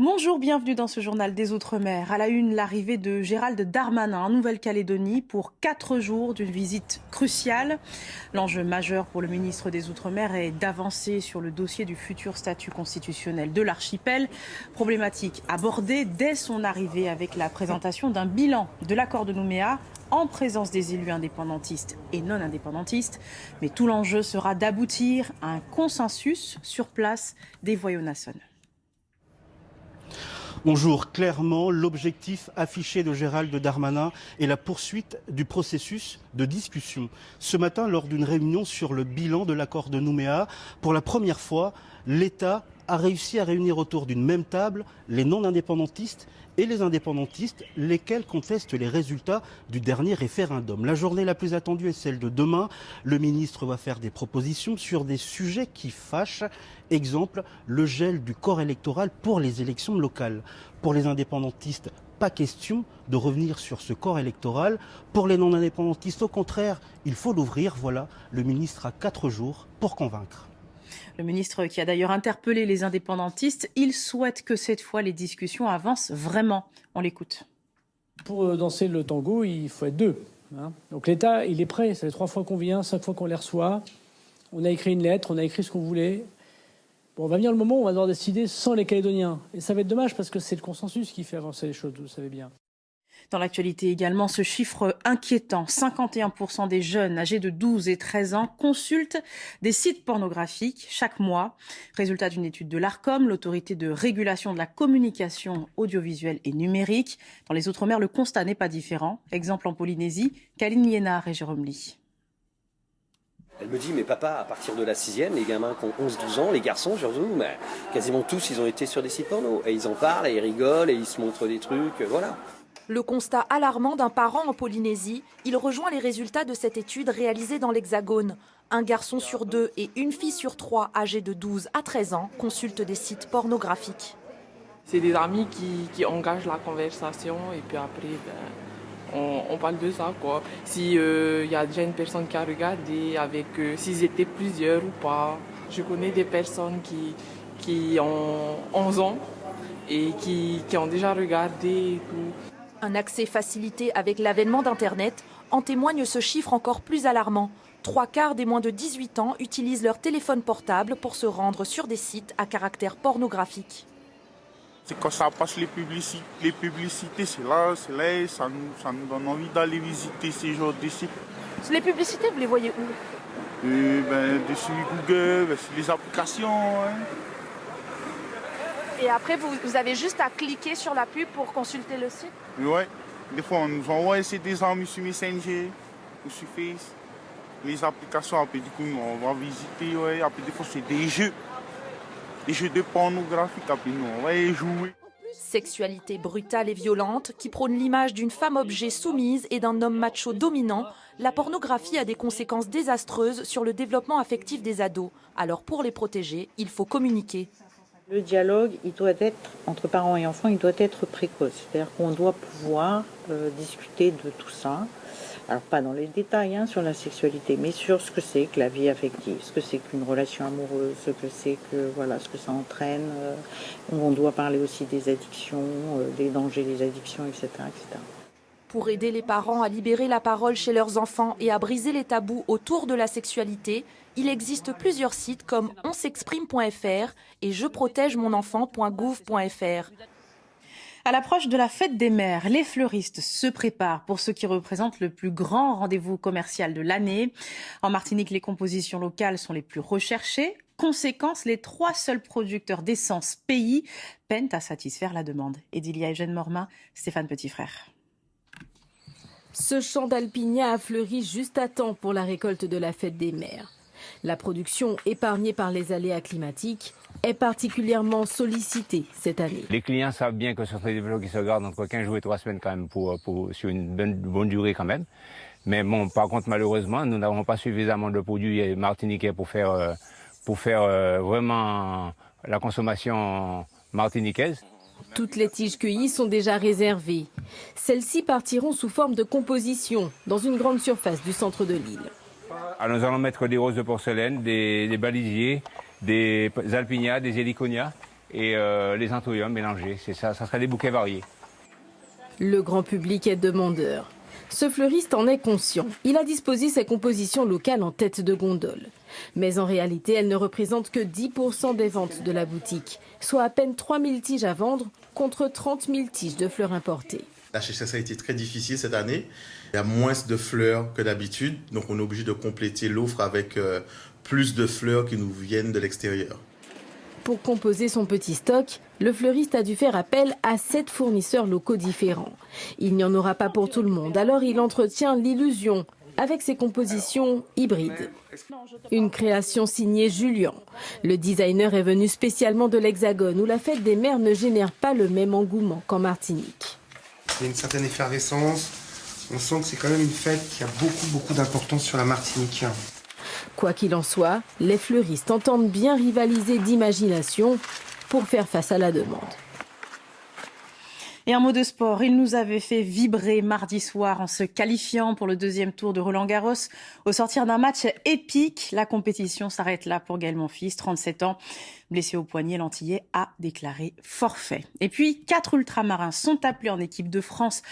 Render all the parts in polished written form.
Bonjour, bienvenue dans ce journal des Outre-mer. À la une, l'arrivée de Gérald Darmanin en Nouvelle-Calédonie pour 4 jours d'une visite cruciale. L'enjeu majeur pour le ministre des Outre-mer est d'avancer sur le dossier du futur statut constitutionnel de l'archipel. Problématique abordée dès son arrivée avec la présentation d'un bilan de l'accord de Nouméa en présence des élus indépendantistes et non indépendantistes. Mais tout l'enjeu sera d'aboutir à un consensus sur place des Voyons-Nasson. Bonjour, clairement, l'objectif affiché de Gérald Darmanin est la poursuite du processus de discussion. Ce matin, lors d'une réunion sur le bilan de l'accord de Nouméa, pour la première fois, l'État a réussi à réunir autour d'une même table les non-indépendantistes et les indépendantistes, lesquels contestent les résultats du dernier référendum. La journée la plus attendue est celle de demain. Le ministre va faire des propositions sur des sujets qui fâchent. Exemple, le gel du corps électoral pour les élections locales. Pour les indépendantistes, pas question de revenir sur ce corps électoral. Pour les non-indépendantistes, au contraire, il faut l'ouvrir. Voilà, le ministre a 4 jours pour convaincre. Le ministre qui a d'ailleurs interpellé les indépendantistes, il souhaite que cette fois les discussions avancent vraiment. On l'écoute. Pour danser le tango, il faut être deux. Donc l'État, il est prêt. Ça fait 3 fois qu'on vient, 5 fois qu'on les reçoit. On a écrit une lettre, on a écrit ce qu'on voulait. Bon, va venir le moment où on va devoir décider sans les Calédoniens. Et ça va être dommage parce que c'est le consensus qui fait avancer les choses, vous le savez bien. Dans l'actualité également, ce chiffre inquiétant, 51% des jeunes âgés de 12 et 13 ans consultent des sites pornographiques chaque mois. Résultat d'une étude de l'ARCOM, l'autorité de régulation de la communication audiovisuelle et numérique. Dans les Outre-mer, le constat n'est pas différent. Exemple en Polynésie, Kaline Liénard et Jérôme Lee. Elle me dit, mais papa, à partir de la 6e, les gamins qui ont 11-12 ans, les garçons surtout, mais quasiment tous, ils ont été sur des sites porno. Et ils en parlent, et ils rigolent, et ils se montrent des trucs, voilà. Le constat alarmant d'un parent en Polynésie, il rejoint les résultats de cette étude réalisée dans l'Hexagone. Un garçon sur 2 et une fille sur 3 âgés de 12 à 13 ans consultent des sites pornographiques. C'est des amis qui engagent la conversation et puis après, on parle de ça, quoi. Si y a déjà une personne qui a regardé, avec s'ils étaient plusieurs ou pas. Je connais des personnes qui ont 11 ans et qui ont déjà regardé et tout. Un accès facilité avec l'avènement d'Internet, en témoigne ce chiffre encore plus alarmant. 3/4 des moins de 18 ans utilisent leur téléphone portable pour se rendre sur des sites à caractère pornographique. C'est quand ça passe les publicités, c'est là, ça nous donne envie d'aller visiter ces genres de sites. Les publicités, vous les voyez où? Dessus Google, sur les applications. Hein. Et après, vous avez juste à cliquer sur la pub pour consulter le site? Oui, des fois on nous envoie des amis sur Messenger ou sur Face. Les applications, après du coup, on va visiter. Ouais. Après, des fois, c'est des jeux de pornographie. Après, nous, on va y jouer. Sexualité brutale et violente qui prône l'image d'une femme-objet soumise et d'un homme macho dominant, la pornographie a des conséquences désastreuses sur le développement affectif des ados. Alors pour les protéger, il faut communiquer. Le dialogue, il doit être, entre parents et enfants, il doit être précoce. C'est-à-dire qu'on doit pouvoir discuter de tout ça. Alors pas dans les détails sur la sexualité, mais sur ce que c'est que la vie affective, ce que c'est qu'une relation amoureuse, ce que c'est que ce que ça entraîne. On doit parler aussi des addictions, des dangers des addictions, etc., etc. Pour aider les parents à libérer la parole chez leurs enfants et à briser les tabous autour de la sexualité, il existe plusieurs sites comme onsexprime.fr et jeprotègemonenfant.gouv.fr. À l'approche de la fête des mères, les fleuristes se préparent pour ce qui représente le plus grand rendez-vous commercial de l'année. En Martinique, les compositions locales sont les plus recherchées. Conséquence, les 3 seuls producteurs d'essence pays peinent à satisfaire la demande. Edilia Eugène Mormin, Stéphane Petitfrère. Ce champ d'alpinia a fleuri juste à temps pour la récolte de la fête des mères. La production, épargnée par les aléas climatiques, est particulièrement sollicitée cette année. Les clients savent bien que ce sont des vélos qui se gardent entre 15 jours et 3 semaines quand même sur une bonne durée quand même. Mais bon, par contre, malheureusement, nous n'avons pas suffisamment de produits martiniquais pour faire vraiment la consommation martiniquaise. Toutes les tiges cueillies sont déjà réservées. Celles-ci partiront sous forme de composition dans une grande surface du centre de l'île. Alors nous allons mettre des roses de porcelaine, des balisiers, des alpinias, des héliconias et les anthoïums mélangés. C'est ça, ça serait des bouquets variés. Le grand public est demandeur. Ce fleuriste en est conscient. Il a disposé ses compositions locales en tête de gondole. Mais en réalité, elles ne représentent que 10% des ventes de la boutique, soit à peine 3000 tiges à vendre contre 30 000 tiges de fleurs importées. La sécheresse a été très difficile cette année. Il y a moins de fleurs que d'habitude, donc on est obligé de compléter l'offre avec plus de fleurs qui nous viennent de l'extérieur. Pour composer son petit stock, le fleuriste a dû faire appel à 7 fournisseurs locaux différents. Il n'y en aura pas pour tout le monde, alors il entretient l'illusion avec ses compositions hybrides. Une création signée Julien. Le designer est venu spécialement de l'Hexagone, où la fête des mères ne génère pas le même engouement qu'en Martinique. Il y a une certaine effervescence. On sent que c'est quand même une fête qui a beaucoup d'importance sur la Martinique. Quoi qu'il en soit, les fleuristes entendent bien rivaliser d'imagination pour faire face à la demande. Et un mot de sport, il nous avait fait vibrer mardi soir en se qualifiant pour le deuxième tour de Roland-Garros. Au sortir d'un match épique, la compétition s'arrête là pour Gaël Monfils, 37 ans. Blessé au poignet, l'Antillais a déclaré forfait. Et puis, 4 ultramarins sont appelés en équipe de France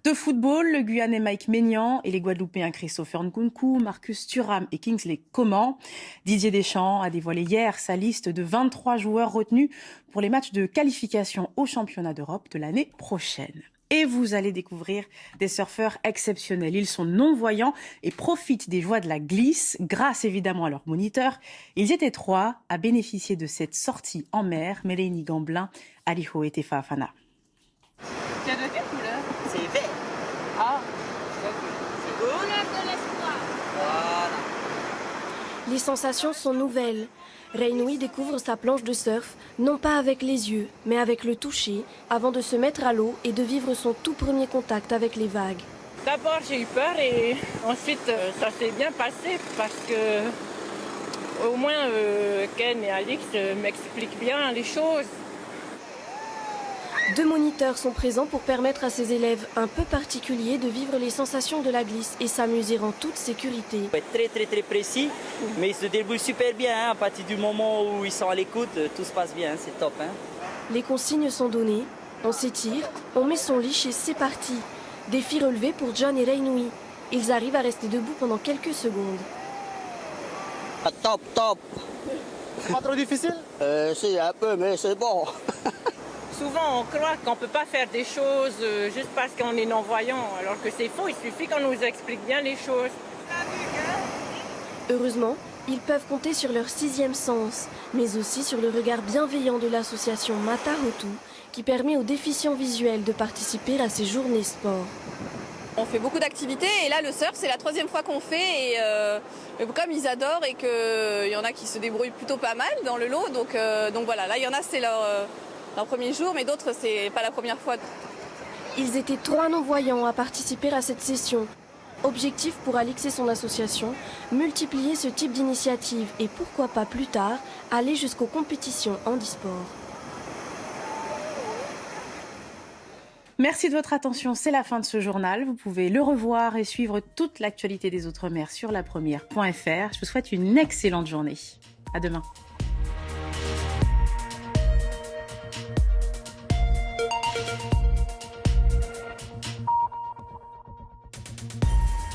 de football. Le Guyanais Mike Maignan et les Guadeloupéens Christopher Nkunku, Marcus Thuram et Kingsley Coman. Didier Deschamps a dévoilé hier sa liste de 23 joueurs retenus pour les matchs de qualification au championnat d'Europe de l'année prochaine. Et vous allez découvrir des surfeurs exceptionnels. Ils sont non-voyants et profitent des joies de la glisse grâce évidemment à leur moniteur. Ils étaient 3 à bénéficier de cette sortie en mer. Mélanie Gamblin, Aliho et Tefa Afana. C'est de quelle couleur? C'est vert. Ah, c'est couleur de l'espoir. Voilà. Les sensations sont nouvelles. Raynoui découvre sa planche de surf, non pas avec les yeux, mais avec le toucher, avant de se mettre à l'eau et de vivre son tout premier contact avec les vagues. D'abord j'ai eu peur et ensuite ça s'est bien passé parce que au moins Ken et Alix m'expliquent bien les choses. 2 moniteurs sont présents pour permettre à ces élèves un peu particuliers de vivre les sensations de la glisse et s'amuser en toute sécurité. Il faut être très précis, mais ils se débrouillent super bien. Hein. À partir du moment où ils sont à l'écoute, tout se passe bien, c'est top. Hein. Les consignes sont données, on s'étire, on met son leash et c'est parti. Défi relevé pour John et Raynoui. Ils arrivent à rester debout pendant quelques secondes. Ah, top. Pas trop difficile? C'est un peu, mais c'est bon. Souvent, on croit qu'on ne peut pas faire des choses juste parce qu'on est non-voyant, alors que c'est faux, il suffit qu'on nous explique bien les choses. Heureusement, ils peuvent compter sur leur 6e sens, mais aussi sur le regard bienveillant de l'association Matahotu, qui permet aux déficients visuels de participer à ces journées sport. On fait beaucoup d'activités et là le surf c'est la 3e fois qu'on fait et comme ils adorent et qu'il y en a qui se débrouillent plutôt pas mal dans le lot, donc voilà, là il y en a c'est leur premier jour, mais d'autres, c'est pas la première fois. Ils étaient 3 non-voyants à participer à cette session. Objectif pour Alix et son association, multiplier ce type d'initiative et pourquoi pas plus tard, aller jusqu'aux compétitions handisport. Merci de votre attention, c'est la fin de ce journal. Vous pouvez le revoir et suivre toute l'actualité des Outre-mer sur lapremière.fr. Je vous souhaite une excellente journée. À demain.